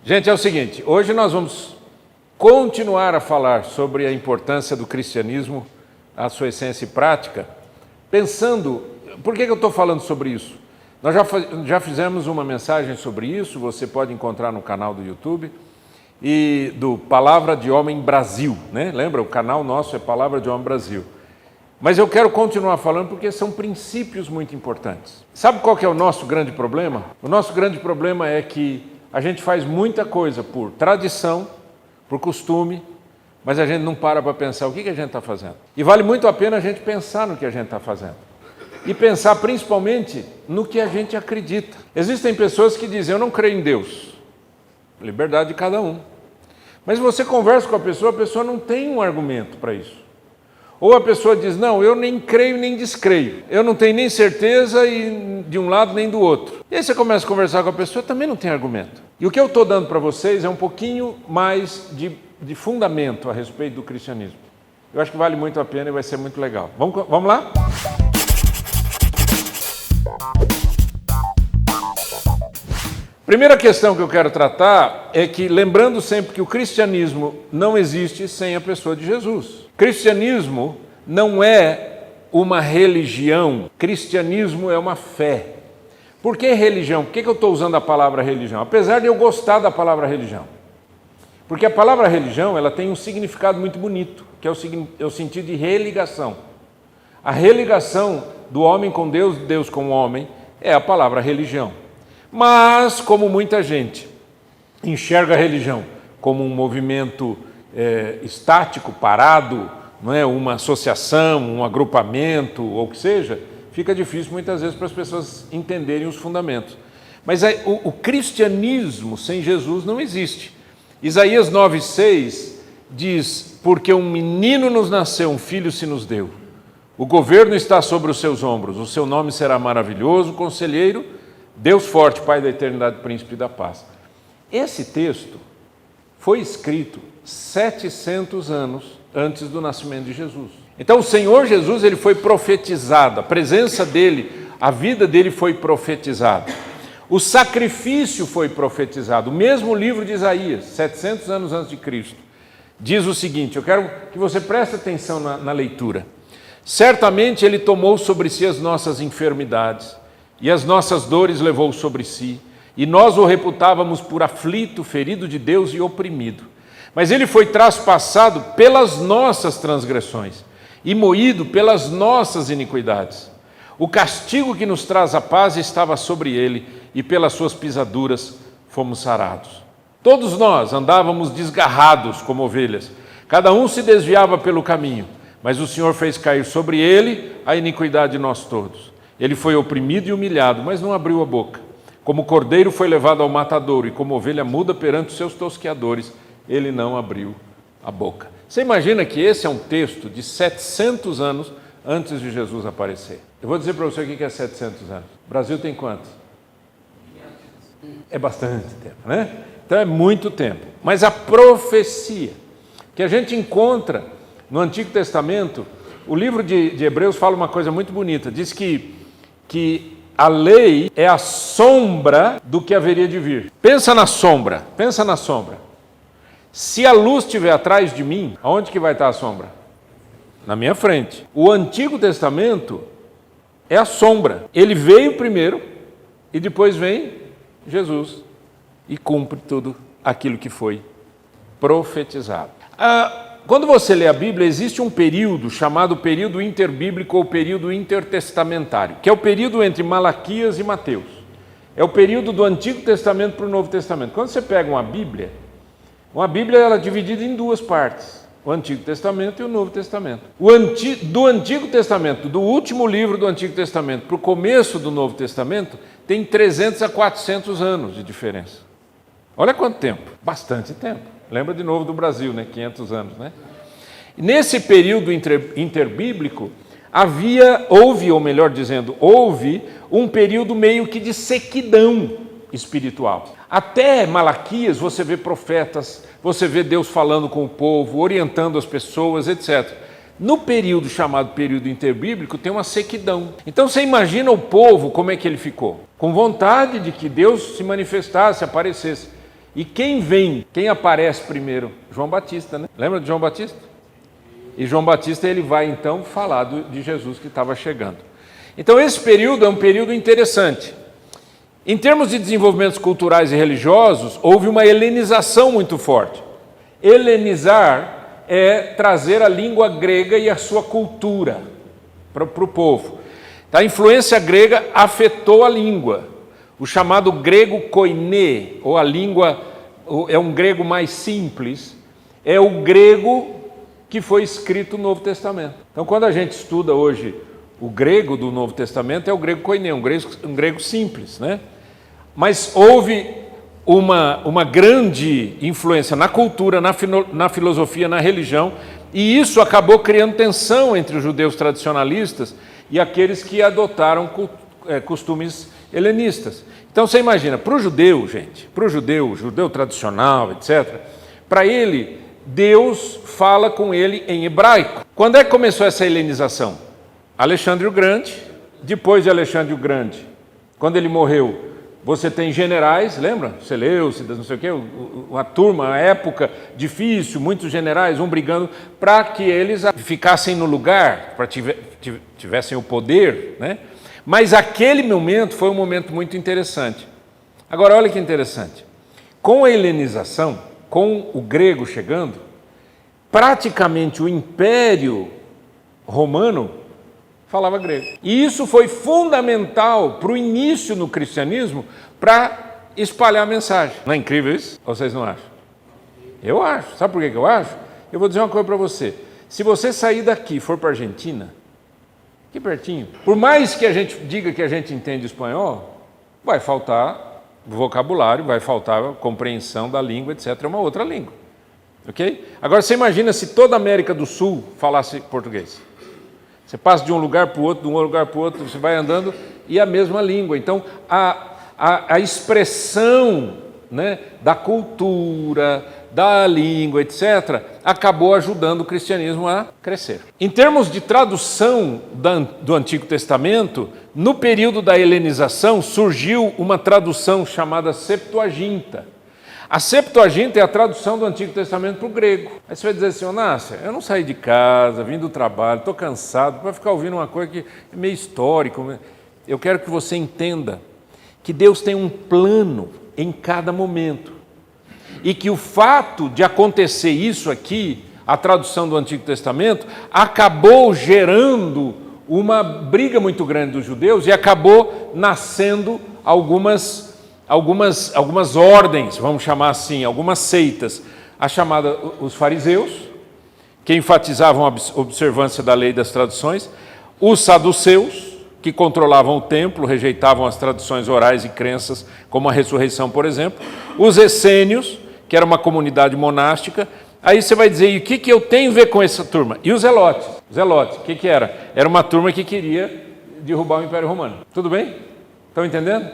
Gente, é o seguinte, hoje nós vamos continuar a falar sobre a importância do cristianismo, a sua essência e prática, pensando, por que eu estou falando sobre isso? Nós já fizemos uma mensagem sobre isso, você pode encontrar no canal do YouTube, e do Palavra de Homem Brasil, né? Lembra, o canal nosso é Palavra de Homem Brasil. Mas eu quero continuar falando porque são princípios muito importantes. Sabe qual que é o nosso grande problema? O nosso grande problema é que a gente faz muita coisa por tradição, por costume, mas a gente não para pensar o que a gente está fazendo. E vale muito a pena a gente pensar no que a gente está fazendo. E pensar principalmente no que a gente acredita. Existem pessoas que dizem, eu não creio em Deus. Liberdade de cada um. Mas você conversa com a pessoa não tem um argumento para isso. Ou a pessoa diz, não, eu nem creio nem descreio. Eu não tenho nem certeza de um lado nem do outro. E aí você começa a conversar com a pessoa, também não tem argumento. E o que eu estou dando para vocês é um pouquinho mais de fundamento a respeito do cristianismo. Eu acho que vale muito a pena e vai ser muito legal. Vamos lá? Primeira questão que eu quero tratar é que, lembrando sempre que o cristianismo não existe sem a pessoa de Jesus. Cristianismo não é uma religião, cristianismo é uma fé. Por que religião? Por que eu estou usando a palavra religião? Apesar de eu gostar da palavra religião. Porque a palavra religião ela tem um significado muito bonito, que é o sentido de religação. A religação do homem com Deus, Deus com o homem, é a palavra religião. Mas, como muita gente enxerga a religião como um movimento estático, parado, não é? Uma associação, um agrupamento, ou o que seja, fica difícil muitas vezes para as pessoas entenderem os fundamentos. Mas o cristianismo sem Jesus não existe. Isaías 9,6 diz, porque um menino nos nasceu, um filho se nos deu. O governo está sobre os seus ombros, o seu nome será maravilhoso, conselheiro, Deus forte, Pai da eternidade, príncipe da paz. Esse texto foi escrito 700 anos antes do nascimento de Jesus. Então o Senhor Jesus ele foi profetizado, a presença dele, a vida dele foi profetizada. O sacrifício foi profetizado. O mesmo livro de Isaías, 700 anos antes de Cristo, diz o seguinte, eu quero que você preste atenção na leitura. Certamente ele tomou sobre si as nossas enfermidades, e as nossas dores levou sobre si, e nós o reputávamos por aflito, ferido de Deus e oprimido. Mas ele foi traspassado pelas nossas transgressões e moído pelas nossas iniquidades. O castigo que nos traz a paz estava sobre ele, e pelas suas pisaduras fomos sarados. Todos nós andávamos desgarrados como ovelhas, cada um se desviava pelo caminho, mas o Senhor fez cair sobre ele a iniquidade de nós todos. Ele foi oprimido e humilhado, mas não abriu a boca. Como cordeiro foi levado ao matadouro, e como ovelha muda perante os seus tosqueadores, ele não abriu a boca. Você imagina que esse é um texto de 700 anos antes de Jesus aparecer. Eu vou dizer para você o que é 700 anos. O Brasil tem quantos? É bastante tempo, né? Então é muito tempo. Mas a profecia que a gente encontra no Antigo Testamento, o livro de Hebreus fala uma coisa muito bonita. Diz que a lei é a sombra do que haveria de vir. Pensa na sombra. Se a luz estiver atrás de mim, aonde que vai estar a sombra? Na minha frente. O Antigo Testamento é a sombra. Ele veio primeiro e depois vem Jesus e cumpre tudo aquilo que foi profetizado. Quando você lê a Bíblia, existe um período chamado período interbíblico ou período intertestamentário, que é o período entre Malaquias e Mateus. É o período do Antigo Testamento para o Novo Testamento. Quando você pega uma Bíblia ela é dividida em duas partes, o Antigo Testamento e o Novo Testamento. Do Antigo Testamento, do último livro do Antigo Testamento para o começo do Novo Testamento, tem 300 a 400 anos de diferença. Olha quanto tempo, bastante tempo. Lembra de novo do Brasil, né? 500 anos, né? Nesse período interbíblico, houve um período meio que de sequidão espiritual. Até Malaquias você vê profetas, você vê Deus falando com o povo, orientando as pessoas, etc. No período chamado período interbíblico tem uma sequidão. Então você imagina o povo, como é que ele ficou? Com vontade de que Deus se manifestasse, aparecesse. E quem vem, quem aparece primeiro? João Batista, né? Lembra de João Batista? E João Batista ele vai então falar de Jesus que estava chegando. Então esse período é um período interessante. Em termos de desenvolvimentos culturais e religiosos, houve uma helenização muito forte. Helenizar é trazer a língua grega e a sua cultura para o povo. A influência grega afetou a língua. O chamado grego koiné, ou a língua, é um grego mais simples, é o grego que foi escrito no Novo Testamento. Então, quando a gente estuda hoje o grego do Novo Testamento, é o grego koiné, um grego simples, né? Mas houve uma grande influência na cultura, na filosofia, na religião, e isso acabou criando tensão entre os judeus tradicionalistas e aqueles que adotaram costumes helenistas. Então você imagina, para o judeu, gente, para o judeu tradicional, etc., para ele, Deus fala com ele em hebraico. Quando é que começou essa helenização? Alexandre o Grande. Depois de Alexandre o Grande, quando ele morreu, você tem generais, lembra? Seleucidas, não sei o quê, uma turma, uma época difícil, muitos generais, brigando para que eles ficassem no lugar, para tivessem o poder, né? Mas aquele momento foi um momento muito interessante. Agora, olha que interessante. Com a helenização, com o grego chegando, praticamente o Império Romano falava grego. E isso foi fundamental para o início no cristianismo para espalhar a mensagem. Não é incrível isso? Ou vocês não acham? Eu acho. Sabe por que eu acho? Eu vou dizer uma coisa para você. Se você sair daqui e for para a Argentina, aqui pertinho, por mais que a gente diga que a gente entende espanhol, vai faltar vocabulário, vai faltar compreensão da língua, etc. É uma outra língua. Ok? Agora você imagina se toda a América do Sul falasse português. Você passa de um lugar para o outro, de um lugar para o outro, você vai andando e a mesma língua. Então, a expressão, né, da cultura, da língua, etc., acabou ajudando o cristianismo a crescer. Em termos de tradução do Antigo Testamento, no período da helenização surgiu uma tradução chamada Septuaginta. A Septuaginta é a tradução do Antigo Testamento para o grego. Aí você vai dizer assim, Nácia, eu não saí de casa, vim do trabalho, estou cansado, para ficar ouvindo uma coisa que é meio histórico. Eu quero que você entenda que Deus tem um plano em cada momento. E que o fato de acontecer isso aqui, a tradução do Antigo Testamento, acabou gerando uma briga muito grande dos judeus e acabou nascendo algumas ordens, vamos chamar assim, algumas seitas, a chamada os fariseus, que enfatizavam a observância da lei das traduções, os saduceus, que controlavam o templo, rejeitavam as tradições orais e crenças, como a ressurreição, por exemplo, os essênios, que era uma comunidade monástica. Aí você vai dizer, e o que eu tenho a ver com essa turma? E os zelotes? Zelotes, o que era? Era uma turma que queria derrubar o Império Romano. Tudo bem? Estão entendendo?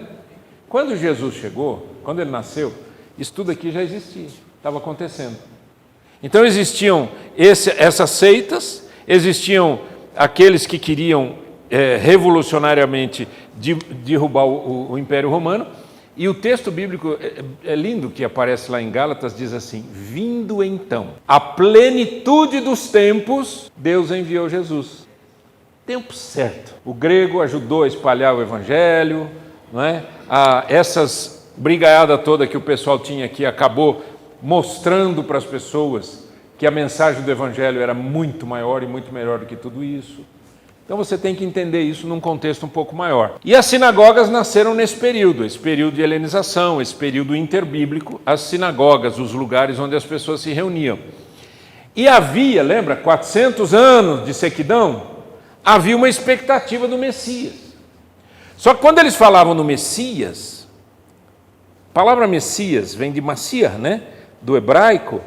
Quando Jesus chegou, quando ele nasceu, isso tudo aqui já existia, estava acontecendo. Então existiam essas seitas, existiam aqueles que queriam revolucionariamente derrubar o Império Romano, e o texto bíblico é lindo que aparece lá em Gálatas, diz assim, vindo então a plenitude dos tempos, Deus enviou Jesus. Tempo certo. O grego ajudou a espalhar o evangelho, não é? Essas brigaiada toda que o pessoal tinha aqui acabou mostrando para as pessoas que a mensagem do evangelho era muito maior e muito melhor do que tudo isso. Então você tem que entender isso num contexto um pouco maior. E as sinagogas nasceram nesse período de helenização, esse período interbíblico, as sinagogas, os lugares onde as pessoas se reuniam. E havia, lembra, 400 anos de sequidão, havia uma expectativa do Messias. Só que quando eles falavam no Messias, a palavra Messias vem de Messias, né? Do hebraico,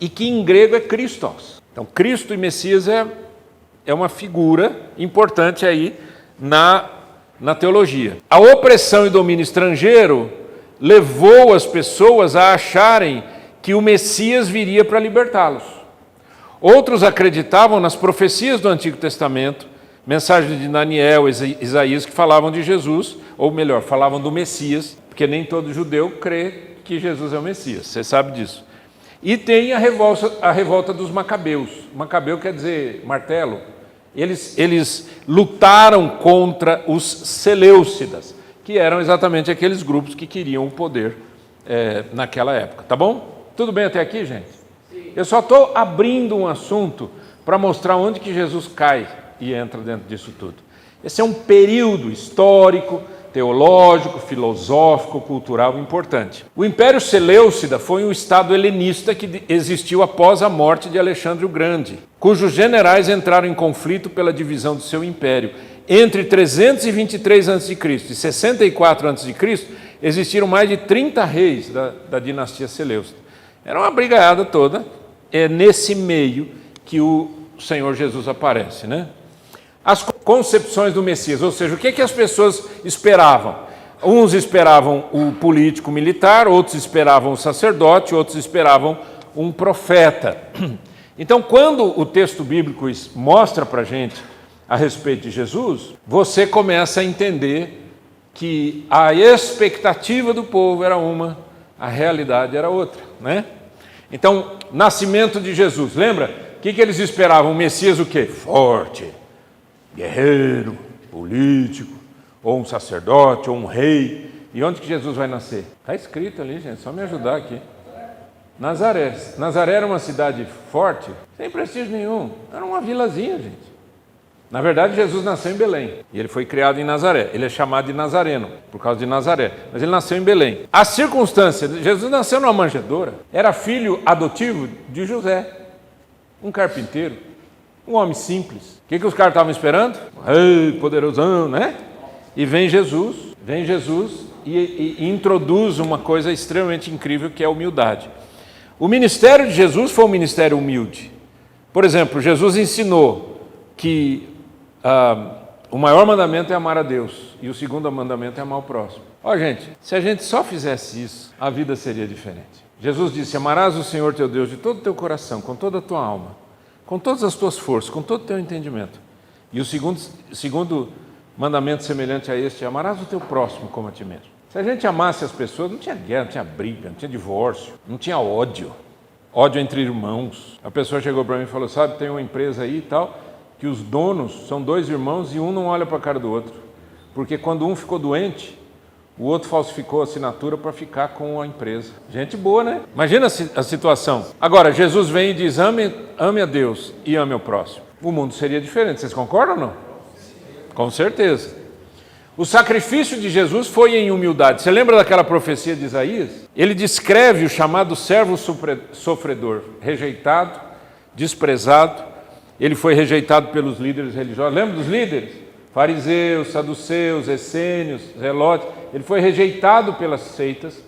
e que em grego é Christos. Então, Cristo e Messias é uma figura importante aí na teologia. A opressão e domínio estrangeiro levou as pessoas a acharem que o Messias viria para libertá-los. Outros acreditavam nas profecias do Antigo Testamento, mensagens de Daniel, Isaías, que falavam de Jesus, ou melhor, falavam do Messias, porque nem todo judeu crê que Jesus é o Messias, você sabe disso. E tem a revolta dos macabeus. Macabeu quer dizer martelo. Eles lutaram contra os seleucidas, que eram exatamente aqueles grupos que queriam o poder naquela época. Tá bom? Tudo bem até aqui, gente? Sim. Eu só estou abrindo um assunto para mostrar onde que Jesus cai e entra dentro disso tudo. Esse é um período histórico, teológico, filosófico, cultural importante. O Império Seleucida foi um estado helenista que existiu após a morte de Alexandre o Grande, cujos generais entraram em conflito pela divisão do seu império. Entre 323 a.C. e 64 a.C., existiram mais de 30 reis da dinastia Seleucida. Era uma brigaiada toda, é nesse meio que o Senhor Jesus aparece, né? As concepções do Messias, ou seja, o que as pessoas esperavam? Uns esperavam o político militar, outros esperavam o sacerdote, outros esperavam um profeta. Então, quando o texto bíblico mostra para a gente a respeito de Jesus, você começa a entender que a expectativa do povo era uma, a realidade era outra, né? Então, nascimento de Jesus, lembra? O que eles esperavam? O Messias o quê? Forte, guerreiro, político, ou um sacerdote, ou um rei. E onde que Jesus vai nascer? Está escrito ali, gente, só me ajudar aqui. Nazaré. Nazaré era uma cidade forte, sem prestígio nenhum, era uma vilazinha, gente. Na verdade, Jesus nasceu em Belém, e ele foi criado em Nazaré. Ele é chamado de Nazareno, por causa de Nazaré, mas ele nasceu em Belém. A circunstância, Jesus nasceu numa manjedoura, era filho adotivo de José, um carpinteiro, um homem simples. O que os caras estavam esperando? Ei, poderosão, né? E vem Jesus e introduz uma coisa extremamente incrível, que é a humildade. O ministério de Jesus foi um ministério humilde. Por exemplo, Jesus ensinou que o maior mandamento é amar a Deus e o segundo mandamento é amar o próximo. Ó, gente, se a gente só fizesse isso, a vida seria diferente. Jesus disse: amarás o Senhor teu Deus de todo o teu coração, com toda a tua alma, com todas as tuas forças, com todo o teu entendimento. E o segundo mandamento semelhante a este: amarás o teu próximo como a ti mesmo. Se a gente amasse as pessoas, não tinha guerra, não tinha briga, não tinha divórcio, não tinha ódio entre irmãos. A pessoa chegou para mim e falou: sabe, tem uma empresa aí e tal, que os donos são 2 irmãos e um não olha para a cara do outro, porque quando um ficou doente, o outro falsificou a assinatura para ficar com a empresa. Gente boa, né? Imagina a situação. Agora, Jesus vem e diz: ame a Deus e ame ao próximo. O mundo seria diferente, vocês concordam ou não? Com certeza. O sacrifício de Jesus foi em humildade. Você lembra daquela profecia de Isaías? Ele descreve o chamado servo sofredor, rejeitado, desprezado. Ele foi rejeitado pelos líderes religiosos. Lembra dos líderes? Fariseus, saduceus, essênios, zelotes. Ele foi rejeitado pelas seitas,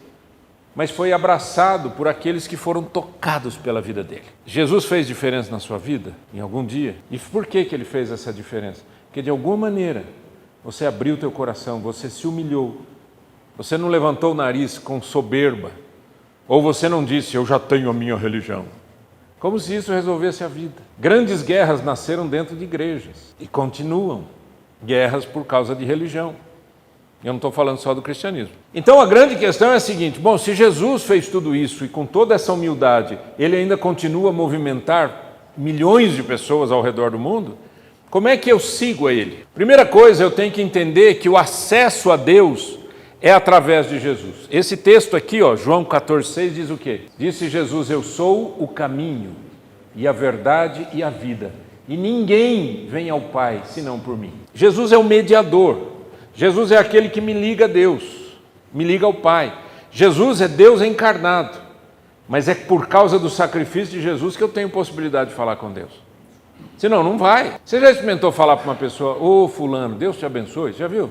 mas foi abraçado por aqueles que foram tocados pela vida dele. Jesus fez diferença na sua vida, em algum dia? E por que ele fez essa diferença? Porque de alguma maneira você abriu o teu coração, você se humilhou, você não levantou o nariz com soberba, ou você não disse: eu já tenho a minha religião. Como se isso resolvesse a vida. Grandes guerras nasceram dentro de igrejas e continuam. Guerras por causa de religião. Eu não estou falando só do cristianismo. Então a grande questão é a seguinte: bom, se Jesus fez tudo isso e com toda essa humildade, ele ainda continua a movimentar milhões de pessoas ao redor do mundo, como é que eu sigo a ele? Primeira coisa, eu tenho que entender que o acesso a Deus é através de Jesus. Esse texto aqui, João 14,6 diz o quê? Disse Jesus: eu sou o caminho e a verdade e a vida, e ninguém vem ao Pai senão por mim. Jesus é o mediador. Jesus é aquele que me liga a Deus, me liga ao Pai. Jesus é Deus encarnado, mas é por causa do sacrifício de Jesus que eu tenho possibilidade de falar com Deus. Senão, não vai. Você já experimentou falar para uma pessoa: ô fulano, Deus te abençoe? Já viu?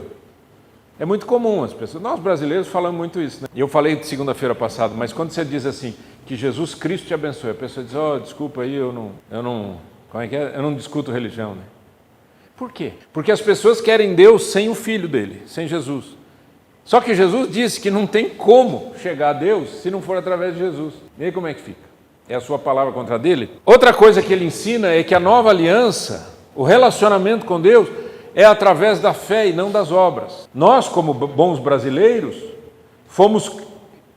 É muito comum as pessoas, nós brasileiros falamos muito isso, né? Eu falei de segunda-feira passada, mas quando você diz assim, que Jesus Cristo te abençoe, a pessoa diz: desculpa aí, eu não discuto religião, né? Por quê? Porque as pessoas querem Deus sem o Filho dele, sem Jesus. Só que Jesus disse que não tem como chegar a Deus se não for através de Jesus. E aí como é que fica? É a sua palavra contra a dele? Outra coisa que ele ensina é que a nova aliança, o relacionamento com Deus, é através da fé e não das obras. Nós, como bons brasileiros, fomos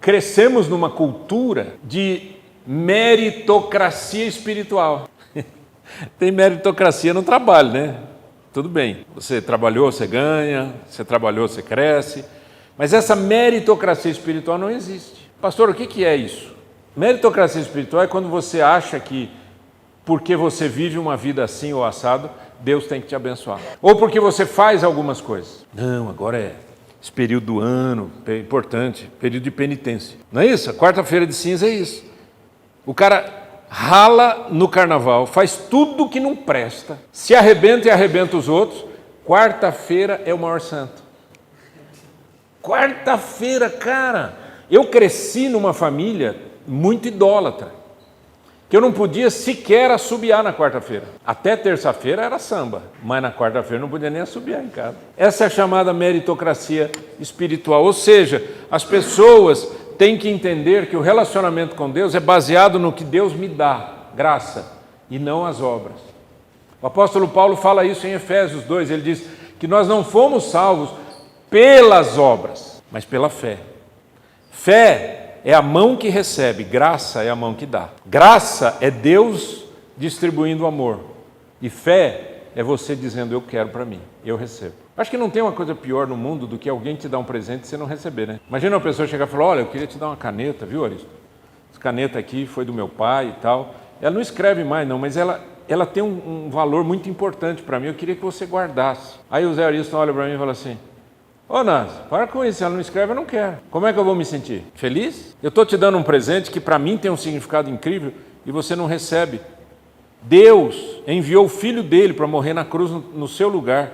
crescemos numa cultura de meritocracia espiritual. Tem meritocracia no trabalho, né? Tudo bem, você trabalhou, você ganha, você trabalhou, você cresce, mas essa meritocracia espiritual não existe. Pastor, o que é isso? Meritocracia espiritual é quando você acha que porque você vive uma vida assim ou assado, Deus tem que te abençoar. Ou porque você faz algumas coisas. Não, agora é esse período do ano, é importante, período de penitência. Não é isso? A quarta-feira de cinza é isso. O cara rala no carnaval, faz tudo que não presta, se arrebenta e arrebenta os outros. Quarta-feira é o maior santo. Quarta-feira, cara, eu cresci numa família muito idólatra, que eu não podia sequer assobiar na quarta-feira. Até terça-feira era samba, mas na quarta-feira não podia nem assobiar em casa. Essa é a chamada meritocracia espiritual, ou seja, as pessoas têm que entender que o relacionamento com Deus é baseado no que Deus me dá, graça, e não as obras. O apóstolo Paulo fala isso em Efésios 2, ele diz que nós não fomos salvos pelas obras, mas pela fé. Fé é a mão que recebe, graça é a mão que dá. Graça é Deus distribuindo amor. E fé é você dizendo, eu quero para mim, eu recebo. Acho que não tem uma coisa pior no mundo do que alguém te dar um presente e você não receber, né? Imagina uma pessoa chegar e falar, olha, eu queria te dar uma caneta, viu, Aristo? Essa caneta aqui foi do meu pai e tal. Ela não escreve mais não, mas ela tem um valor muito importante para mim, eu queria que você guardasse. Aí o Zé Aristo olha para mim e fala assim, ô Nasa, para com isso, ela não escreve, eu não quero. Como é que eu vou me sentir? Feliz? Eu estou te dando um presente que para mim tem um significado incrível e você não recebe. Deus enviou o Filho dele para morrer na cruz no seu lugar.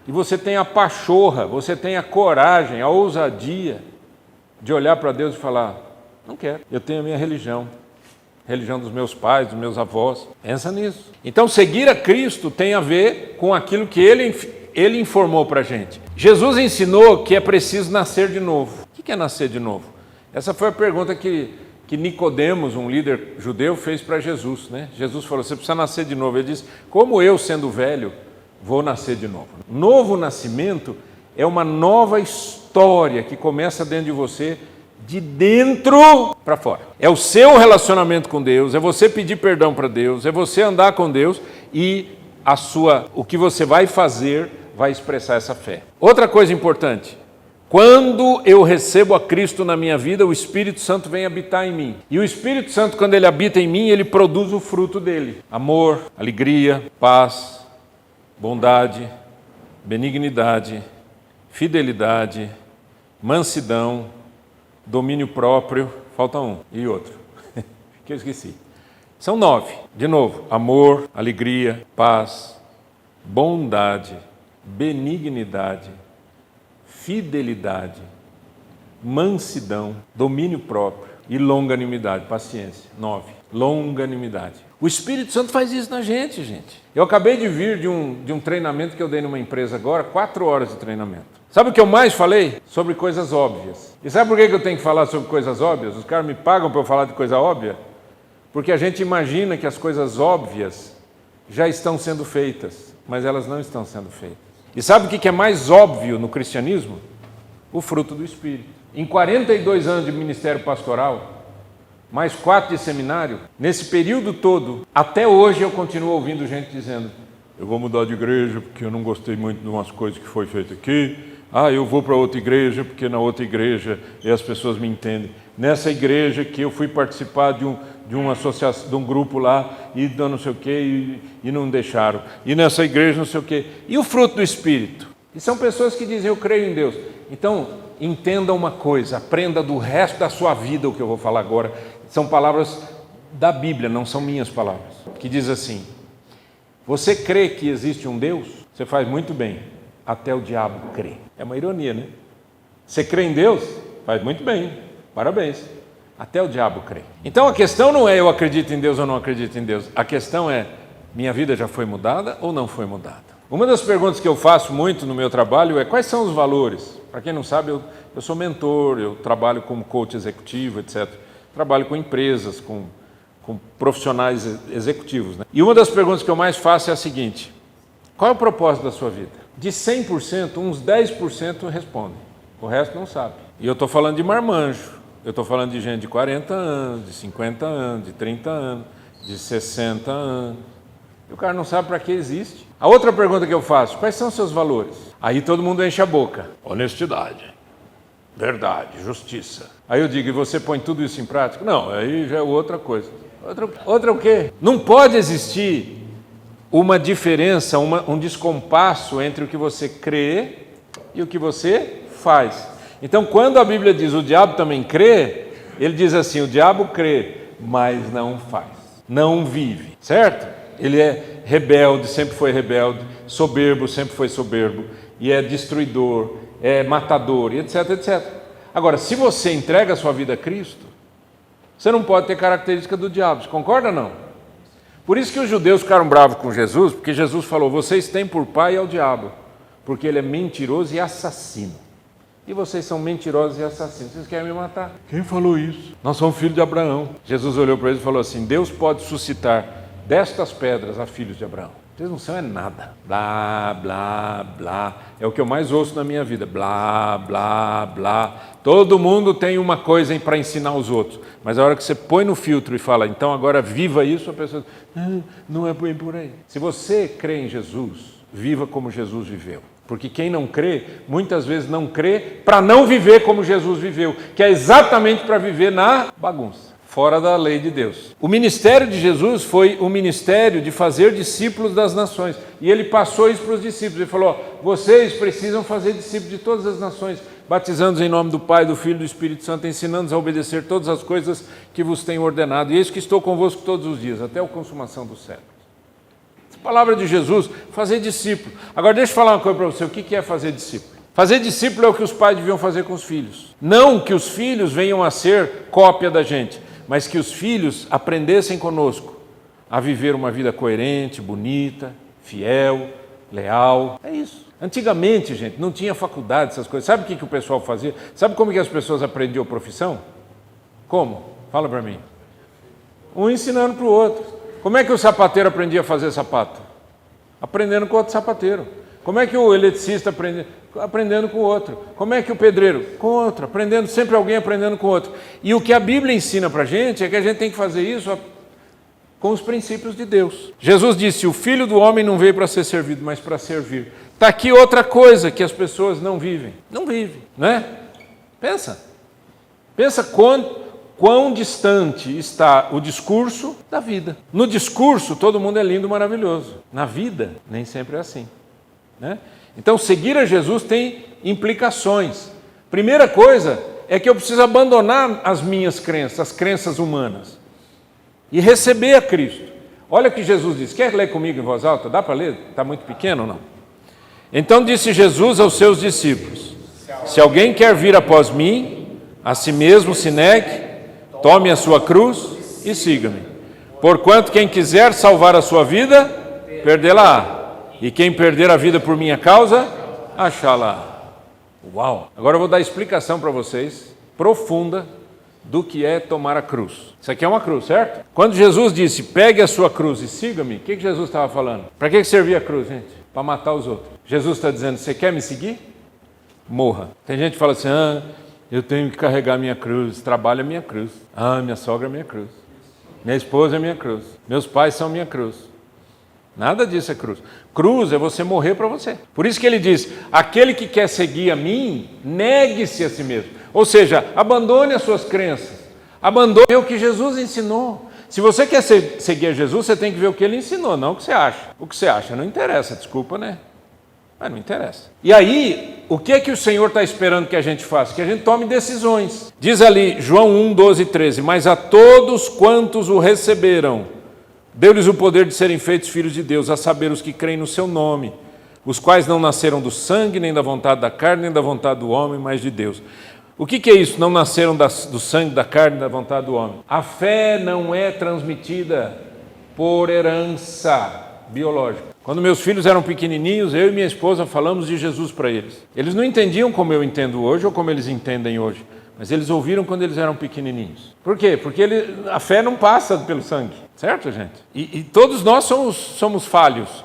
E você tem a pachorra, você tem a coragem, a ousadia de olhar para Deus e falar, não quero, eu tenho a minha religião dos meus pais, dos meus avós. Pensa nisso. Então seguir a Cristo tem a ver com aquilo que Ele informou para a gente. Jesus ensinou que é preciso nascer de novo. O que é nascer de novo? Essa foi a pergunta que Nicodemos, um líder judeu, fez para Jesus, né? Jesus falou, você precisa nascer de novo. Ele disse, como eu, sendo velho, vou nascer de novo? Novo nascimento é uma nova história que começa dentro de você, de dentro para fora. É o seu relacionamento com Deus, é você pedir perdão para Deus, é você andar com Deus e o que você vai fazer vai expressar essa fé. Outra coisa importante, quando eu recebo a Cristo na minha vida, o Espírito Santo vem habitar em mim. E o Espírito Santo, quando ele habita em mim, ele produz o fruto dele. Amor, alegria, paz, bondade, benignidade, fidelidade, mansidão, domínio próprio, falta um, e outro, que eu esqueci. São 9, de novo, amor, alegria, paz, bondade, benignidade, fidelidade, mansidão, domínio próprio e longanimidade, paciência. 9, longanimidade. O Espírito Santo faz isso na gente. Eu acabei de vir de um treinamento que eu dei numa empresa agora, 4 horas de treinamento. Sabe o que eu mais falei? Sobre coisas óbvias. E sabe por que eu tenho que falar sobre coisas óbvias? Os caras me pagam para eu falar de coisa óbvia? Porque a gente imagina que as coisas óbvias já estão sendo feitas, mas elas não estão sendo feitas. E sabe o que é mais óbvio no cristianismo? O fruto do Espírito. Em 42 anos de ministério pastoral, mais 4 de seminário, nesse período todo, até hoje eu continuo ouvindo gente dizendo, eu vou mudar de igreja porque eu não gostei muito de umas coisas que foi feito aqui, eu vou para outra igreja porque na outra igreja as pessoas me entendem. Nessa igreja que eu fui participar de uma associação, de um grupo lá, e não sei o quê, e não deixaram. E nessa igreja não sei o quê. E o fruto do Espírito? E são pessoas que dizem, eu creio em Deus. Então, entenda uma coisa, aprenda do resto da sua vida o que eu vou falar agora. São palavras da Bíblia, não são minhas palavras. Que diz assim, você crê que existe um Deus? Você faz muito bem. Até o diabo crê. É uma ironia, né? Você crê em Deus? Faz muito bem. Parabéns. Até o diabo crê. Então a questão não é eu acredito em Deus ou não acredito em Deus. A questão é, minha vida já foi mudada ou não foi mudada? Uma das perguntas que eu faço muito no meu trabalho é quais são os valores? Para quem não sabe, eu sou mentor, eu trabalho como coach executivo, etc. Trabalho com empresas, com profissionais executivos, né? E uma das perguntas que eu mais faço é a seguinte, qual é o propósito da sua vida? De 100%, uns 10% respondem, o resto não sabe. E eu estou falando de marmanjo, Eu estou falando de gente de 40 anos, de 50 anos, de 30 anos, de 60 anos. E o cara não sabe para que existe. A outra pergunta que eu faço, quais são os seus valores? Aí todo mundo enche a boca. Honestidade, verdade, justiça. Aí eu digo, e você põe tudo isso em prática? Não, aí já é outra coisa. Outra o quê? Não pode existir uma diferença, um descompasso entre o que você crê e o que você faz. Então, quando a Bíblia diz o diabo também crê, ele diz assim, o diabo crê, mas não faz, não vive, certo? Ele é rebelde, sempre foi rebelde, soberbo, sempre foi soberbo, e é destruidor, é matador, e etc, etc. Agora, se você entrega a sua vida a Cristo, você não pode ter característica do diabo, você concorda ou não? Por isso que os judeus ficaram bravos com Jesus, porque Jesus falou, vocês têm por pai ao diabo, porque ele é mentiroso e assassino. E vocês são mentirosos e assassinos, vocês querem me matar? Quem falou isso? Nós somos filhos de Abraão. Jesus olhou para eles e falou assim, Deus pode suscitar destas pedras a filhos de Abraão. Vocês não são é nada. Blá, blá, blá. É o que eu mais ouço na minha vida. Blá, blá, blá. Todo mundo tem uma coisa para ensinar os outros. Mas a hora que você põe no filtro e fala, então agora viva isso, a pessoa diz, não é bem por aí. Se você crê em Jesus, viva como Jesus viveu. Porque quem não crê, muitas vezes não crê para não viver como Jesus viveu, que é exatamente para viver na bagunça, fora da lei de Deus. O ministério de Jesus foi o ministério de fazer discípulos das nações. E ele passou isso para os discípulos. Ele falou, vocês precisam fazer discípulos de todas as nações, batizando-os em nome do Pai, do Filho e do Espírito Santo, ensinando-os a obedecer todas as coisas que vos tenho ordenado. E eis que estou convosco todos os dias, até a consumação do século. Palavra de Jesus, fazer discípulo. Agora deixa eu falar uma coisa para você, o que é fazer discípulo? Fazer discípulo é o que os pais deviam fazer com os filhos. Não que os filhos venham a ser cópia da gente, mas que os filhos aprendessem conosco a viver uma vida coerente, bonita, fiel, leal. É isso. Antigamente, gente, não tinha faculdade, essas coisas. Sabe o que o pessoal fazia? Sabe como que as pessoas aprendiam a profissão? Como? Fala para mim. Um ensinando para o outro. Como é que o sapateiro aprendia a fazer sapato? Aprendendo com outro sapateiro. Como é que o eletricista aprendia? Aprendendo com outro. Como é que o pedreiro? Com outro. Aprendendo, sempre alguém aprendendo com outro. E o que a Bíblia ensina para a gente é que a gente tem que fazer isso com os princípios de Deus. Jesus disse, o Filho do Homem não veio para ser servido, mas para servir. Está aqui outra coisa que as pessoas não vivem. Não vivem, não é? Pensa. Pensa quão distante está o discurso da vida. No discurso, todo mundo é lindo e maravilhoso. Na vida, nem sempre é assim, né? Então, seguir a Jesus tem implicações. Primeira coisa é que eu preciso abandonar as minhas crenças, as crenças humanas, e receber a Cristo. Olha o que Jesus disse. Quer ler comigo em voz alta? Dá para ler? Está muito pequeno ou não? Então disse Jesus aos seus discípulos, se alguém quer vir após mim, a si mesmo se negue, tome a sua cruz e siga-me. Porquanto quem quiser salvar a sua vida, perdê-la-á. E quem perder a vida por minha causa, achá-la. Uau! Agora eu vou dar explicação para vocês, profunda, do que é tomar a cruz. Isso aqui é uma cruz, certo? Quando Jesus disse, pegue a sua cruz e siga-me, o que Jesus estava falando? Para que servia a cruz, gente? Para matar os outros. Jesus está dizendo, você quer me seguir? Morra. Tem gente que fala assim, eu tenho que carregar minha cruz, trabalho é minha cruz. Minha sogra é minha cruz. Minha esposa é minha cruz. Meus pais são minha cruz. Nada disso é cruz. Cruz é você morrer para você. Por isso que ele diz, aquele que quer seguir a mim, negue-se a si mesmo. Ou seja, abandone as suas crenças. Abandone o que Jesus ensinou. Se você quer seguir a Jesus, você tem que ver o que ele ensinou, não o que você acha. O que você acha não interessa, desculpa, né? Mas não interessa. E aí, o que é que o Senhor está esperando que a gente faça? Que a gente tome decisões. Diz ali, João 1, 12 e 13, mas a todos quantos o receberam, deu-lhes o poder de serem feitos filhos de Deus, a saber os que creem no seu nome, os quais não nasceram do sangue, nem da vontade da carne, nem da vontade do homem, mas de Deus. O que é isso? Não nasceram do sangue, da carne, da vontade do homem. A fé não é transmitida por herança biológica. Quando meus filhos eram pequenininhos, eu e minha esposa falamos de Jesus para eles. Eles não entendiam como eu entendo hoje ou como eles entendem hoje, mas eles ouviram quando eles eram pequenininhos. Por quê? Porque a fé não passa pelo sangue, certo, gente? E todos nós somos falhos.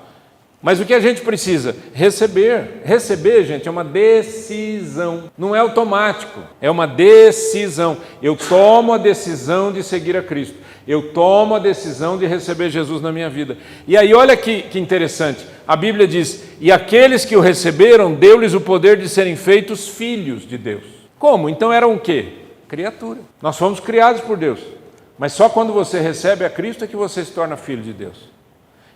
Mas o que a gente precisa? Receber. Receber, gente, é uma decisão. Não é automático, é uma decisão. Eu tomo a decisão de seguir a Cristo. Eu tomo a decisão de receber Jesus na minha vida. E aí, olha que interessante. A Bíblia diz, e aqueles que o receberam, deu-lhes o poder de serem feitos filhos de Deus. Como? Então eram o quê? Criatura. Nós fomos criados por Deus. Mas só quando você recebe a Cristo é que você se torna filho de Deus.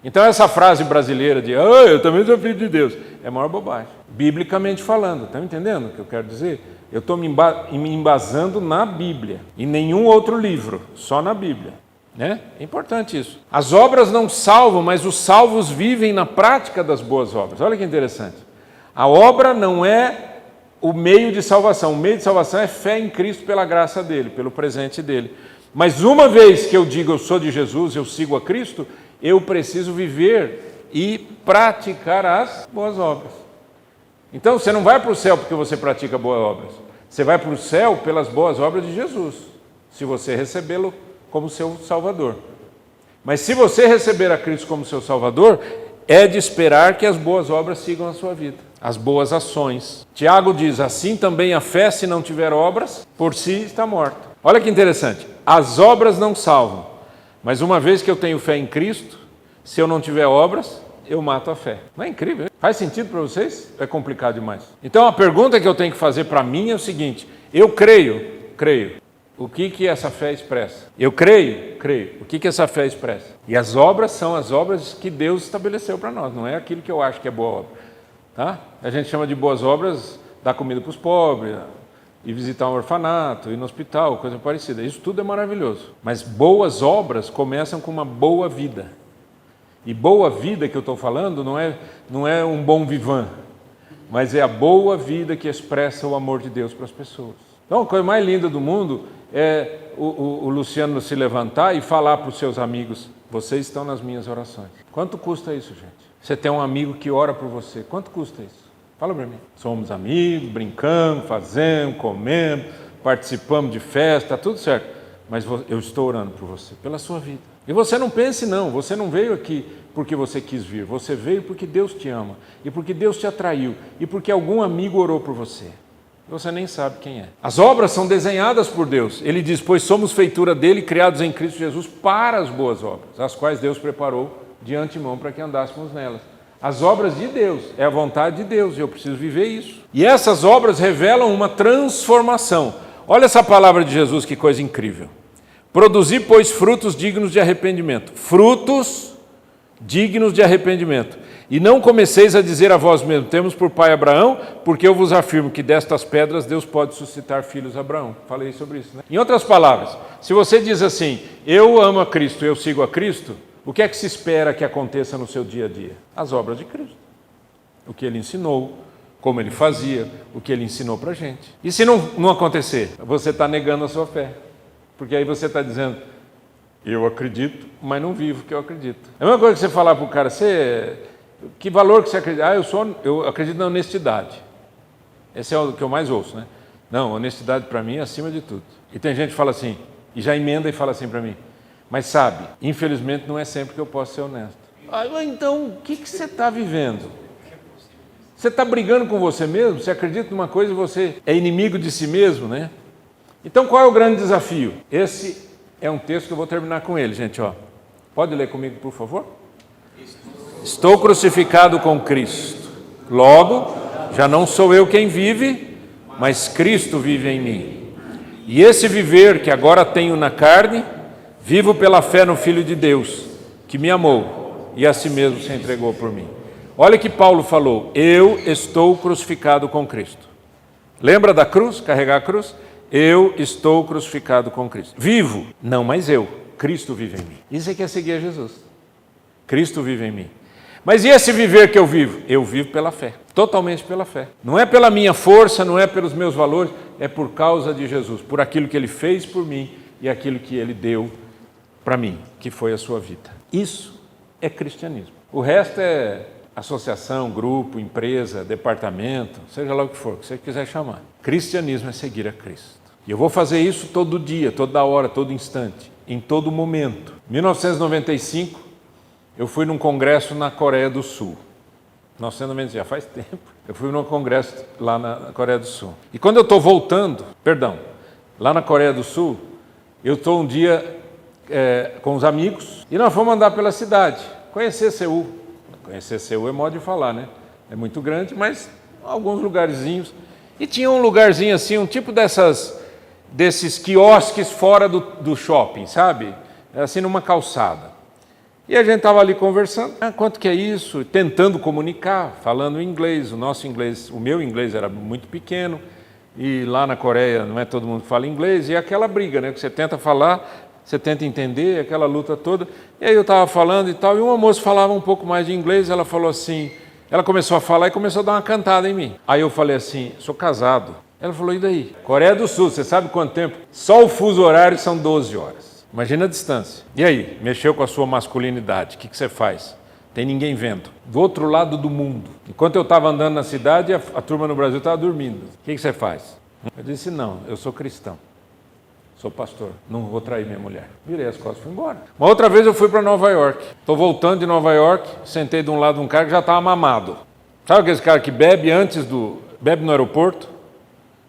Então essa frase brasileira de eu também sou filho de Deus, é a maior bobagem. Biblicamente falando, estão entendendo o que eu quero dizer? Eu estou me embasando na Bíblia, em nenhum outro livro, só na Bíblia. Né? É importante isso. As obras não salvam, mas os salvos vivem na prática das boas obras. Olha que interessante. A obra não é o meio de salvação. O meio de salvação é fé em Cristo pela graça dele, pelo presente dele. Mas uma vez que eu digo eu sou de Jesus, eu sigo a Cristo, eu preciso viver e praticar as boas obras. Então você não vai para o céu porque você pratica boas obras. Você vai para o céu pelas boas obras de Jesus, se você recebê-lo como seu Salvador. Mas se você receber a Cristo como seu Salvador, é de esperar que as boas obras sigam a sua vida, as boas ações. Tiago diz, assim também a fé, se não tiver obras, por si está morta. Olha que interessante, as obras não salvam, mas uma vez que eu tenho fé em Cristo, se eu não tiver obras, eu mato a fé. Não é incrível? Hein? Faz sentido para vocês? É complicado demais. Então a pergunta que eu tenho que fazer para mim é o seguinte, eu creio. O que essa fé expressa? Eu creio. O que essa fé expressa? E as obras são as obras que Deus estabeleceu para nós, não é aquilo que eu acho que é boa obra. Tá? A gente chama de boas obras, dar comida para os pobres, ir visitar um orfanato, ir no hospital, coisa parecida. Isso tudo é maravilhoso. Mas boas obras começam com uma boa vida. E boa vida que eu estou falando não é um bom vivan, mas é a boa vida que expressa o amor de Deus para as pessoas. Então a coisa mais linda do mundo é o Luciano se levantar e falar para os seus amigos, vocês estão nas minhas orações. Quanto custa isso, gente? Você tem um amigo que ora por você, quanto custa isso? Fala para mim. Somos amigos, brincamos, fazemos, comemos, participamos de festa, tudo certo. Mas eu estou orando por você, pela sua vida. E você não pense não, você não veio aqui porque você quis vir, você veio porque Deus te ama, e porque Deus te atraiu, e porque algum amigo orou por você. Você nem sabe quem é. As obras são desenhadas por Deus. Ele diz, pois somos feitura dele, criados em Cristo Jesus para as boas obras, as quais Deus preparou de antemão para que andássemos nelas. As obras de Deus, é a vontade de Deus, e eu preciso viver isso. E essas obras revelam uma transformação. Olha essa palavra de Jesus, que coisa incrível. Produzir, pois, frutos dignos de arrependimento. Frutos dignos de arrependimento. E não comeceis a dizer a vós mesmos, temos por pai Abraão, porque eu vos afirmo que destas pedras Deus pode suscitar filhos a Abraão. Falei sobre isso, né? Em outras palavras, se você diz assim, eu amo a Cristo, eu sigo a Cristo, o que é que se espera que aconteça no seu dia a dia? As obras de Cristo. O que ele ensinou, como ele fazia, o que ele ensinou para a gente. E se não acontecer? Você está negando a sua fé. Porque aí você está dizendo, eu acredito, mas não vivo o que eu acredito. É a mesma coisa que você falar para o cara, que valor que você acredita? Eu acredito na honestidade. Esse é o que eu mais ouço, né? Não, honestidade para mim é acima de tudo. E tem gente que fala assim, e já emenda e fala assim para mim, mas sabe, infelizmente não é sempre que eu posso ser honesto. Então, o que você está vivendo? Você está brigando com você mesmo? Você acredita numa coisa e você é inimigo de si mesmo, né? Então, qual é o grande desafio? Esse é um texto que eu vou terminar com ele, gente. Pode ler comigo, por favor? Estou crucificado com Cristo. Logo, já não sou eu quem vive, mas Cristo vive em mim. E esse viver que agora tenho na carne, vivo pela fé no Filho de Deus, que me amou e a si mesmo se entregou por mim. Olha que Paulo falou, eu estou crucificado com Cristo. Lembra da cruz, carregar a cruz? Eu estou crucificado com Cristo. Vivo, não mais eu, Cristo vive em mim. Isso é que é seguir a Jesus. Cristo vive em mim. Mas e esse viver que eu vivo? Eu vivo pela fé, totalmente pela fé. Não é pela minha força, não é pelos meus valores, é por causa de Jesus, por aquilo que Ele fez por mim e aquilo que Ele deu para mim, que foi a sua vida. Isso é cristianismo. O resto é associação, grupo, empresa, departamento, seja lá o que for, que você quiser chamar. Cristianismo é seguir a Cristo. E eu vou fazer isso todo dia, toda hora, todo instante, em todo momento. Em 1995, eu fui num congresso na Coreia do Sul. Nós sendo menos já faz tempo. Eu fui num congresso lá na Coreia do Sul. E quando eu estou voltando, lá na Coreia do Sul, eu estou um dia com os amigos e nós fomos andar pela cidade, conhecer Seul. Conhecer Seul é modo de falar, né? É muito grande, mas alguns lugarzinhos. E tinha um lugarzinho assim, um tipo desses quiosques fora do shopping, sabe? Assim numa calçada. E a gente estava ali conversando, quanto que é isso? Tentando comunicar, falando inglês. O meu inglês era muito pequeno, e lá na Coreia não é todo mundo que fala inglês, e aquela briga, né? Que você tenta falar, você tenta entender, aquela luta toda. E aí eu estava falando e tal, e uma moça falava um pouco mais de inglês, ela falou assim, ela começou a falar e começou a dar uma cantada em mim. Aí eu falei assim, sou casado. Ela falou, e daí? Coreia do Sul, você sabe quanto tempo? Só o fuso horário são 12 horas. Imagina a distância. E aí, mexeu com a sua masculinidade, o que você faz? Tem ninguém vendo. Do outro lado do mundo. Enquanto eu estava andando na cidade, a turma no Brasil estava dormindo. O que você faz? Eu disse, não, eu sou cristão. Sou pastor, não vou trair minha mulher. Virei as costas e fui embora. Uma outra vez eu fui para Nova York. Estou voltando de Nova York, sentei de um lado de um cara que já estava mamado. Sabe aquele cara que bebe bebe no aeroporto?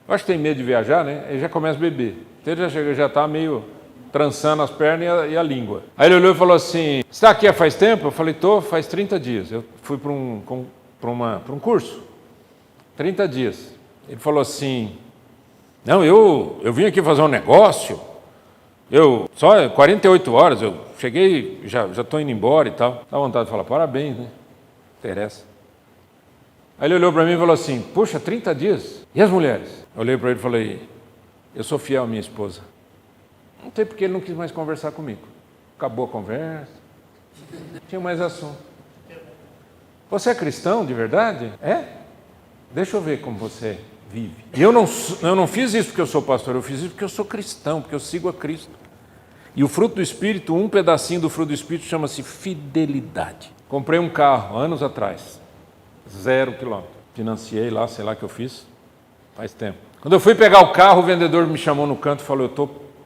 Eu acho que tem medo de viajar, né? Ele já começa a beber. Então ele já está meio trançando as pernas e a língua. Aí ele olhou e falou assim, você está aqui faz tempo? Eu falei, faz 30 dias. Eu fui para um curso. 30 dias. Ele falou assim, não, eu vim aqui fazer um negócio, só 48 horas, eu cheguei, já estou indo embora e tal. Dá vontade de falar, parabéns, né? Interessa. Aí ele olhou para mim e falou assim, puxa, 30 dias? E as mulheres? Eu olhei para ele e falei, eu sou fiel à minha esposa. Não sei porque ele não quis mais conversar comigo. Acabou a conversa, não tinha mais assunto. Você é cristão de verdade? É? Deixa eu ver como você vive. E eu não fiz isso porque eu sou pastor, eu fiz isso porque eu sou cristão, porque eu sigo a Cristo. E o fruto do Espírito, um pedacinho do fruto do Espírito chama-se fidelidade. Comprei um carro anos atrás, 0 quilômetro. Financiei lá, sei lá o que eu fiz, faz tempo. Quando eu fui pegar o carro, o vendedor me chamou no canto e falou,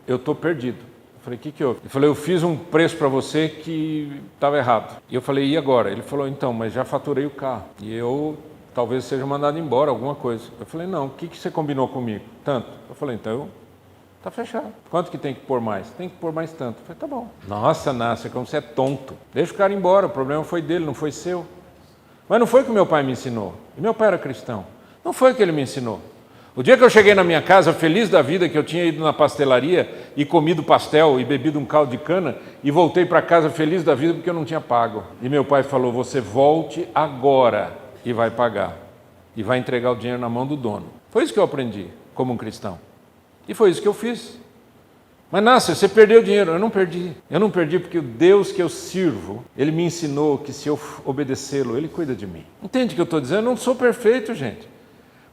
eu estou perdido. Eu falei, o que houve? Ele falou, eu fiz um preço para você que estava errado. E eu falei, e agora? Ele falou, então, mas já faturei o carro. E eu talvez seja mandado embora, alguma coisa. Eu falei, não, o que você combinou comigo? Tanto. Eu falei, então, está fechado. Quanto que tem que pôr mais? Tem que pôr mais tanto. Eu falei, tá bom. Nossa, Nácia, como você é tonto. Deixa o cara embora, o problema foi dele, não foi seu. Mas não foi o que meu pai me ensinou. E meu pai era cristão. Não foi o que ele me ensinou. O dia que eu cheguei na minha casa, feliz da vida, que eu tinha ido na pastelaria e comido pastel e bebido um caldo de cana, e voltei para casa feliz da vida porque eu não tinha pago. E meu pai falou, você volte agora e vai pagar. E vai entregar o dinheiro na mão do dono. Foi isso que eu aprendi como um cristão. E foi isso que eu fiz. Mas, Nácia, você perdeu dinheiro. Eu não perdi. Eu não perdi porque o Deus que eu sirvo, Ele me ensinou que se eu obedecê-lo, Ele cuida de mim. Entende o que eu estou dizendo? Eu não sou perfeito, gente.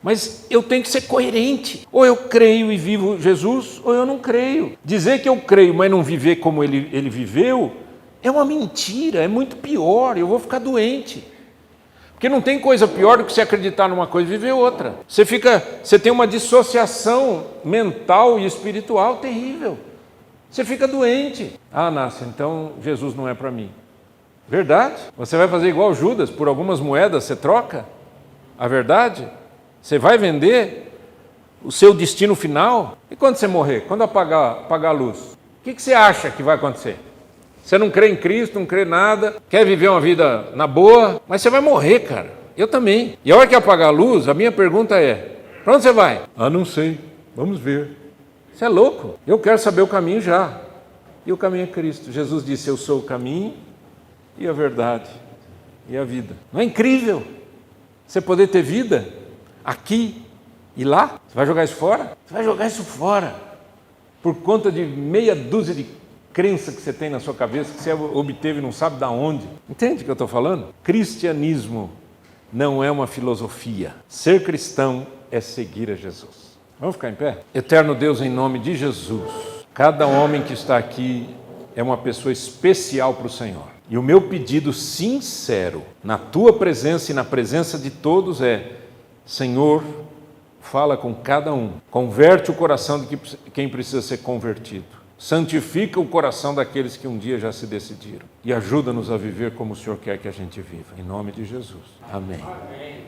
Mas eu tenho que ser coerente. Ou eu creio e vivo Jesus, ou eu não creio. Dizer que eu creio, mas não viver como ele viveu, é uma mentira, é muito pior. Eu vou ficar doente. Porque não tem coisa pior do que você acreditar numa coisa e viver outra. Você tem uma dissociação mental e espiritual terrível. Você fica doente. Ah, Nácia, então Jesus não é para mim. Verdade? Você vai fazer igual Judas, por algumas moedas você troca a verdade? Você vai vender o seu destino final? E quando você morrer? Quando apagar a luz? O que você acha que vai acontecer? Você não crê em Cristo, não crê em nada, quer viver uma vida na boa, mas você vai morrer, cara. Eu também. E a hora que apagar a luz, a minha pergunta é, para onde você vai? Ah, não sei. Vamos ver. Você é louco? Eu quero saber o caminho já. E o caminho é Cristo. Jesus disse, eu sou o caminho e a verdade e a vida. Não é incrível você poder ter vida aqui e lá? Você vai jogar isso fora? Você vai jogar isso fora por conta de meia dúzia de crença que você tem na sua cabeça, que você obteve não sabe de onde. Entende o que eu estou falando? Cristianismo não é uma filosofia. Ser cristão é seguir a Jesus. Vamos ficar em pé? Eterno Deus, em nome de Jesus, cada homem que está aqui é uma pessoa especial para o Senhor. E o meu pedido sincero, na tua presença e na presença de todos é, Senhor, fala com cada um, converte o coração de quem precisa ser convertido. santifica o coração daqueles que um dia já se decidiram e ajuda-nos a viver como o Senhor quer que a gente viva. Em nome de Jesus. Amém. Amém.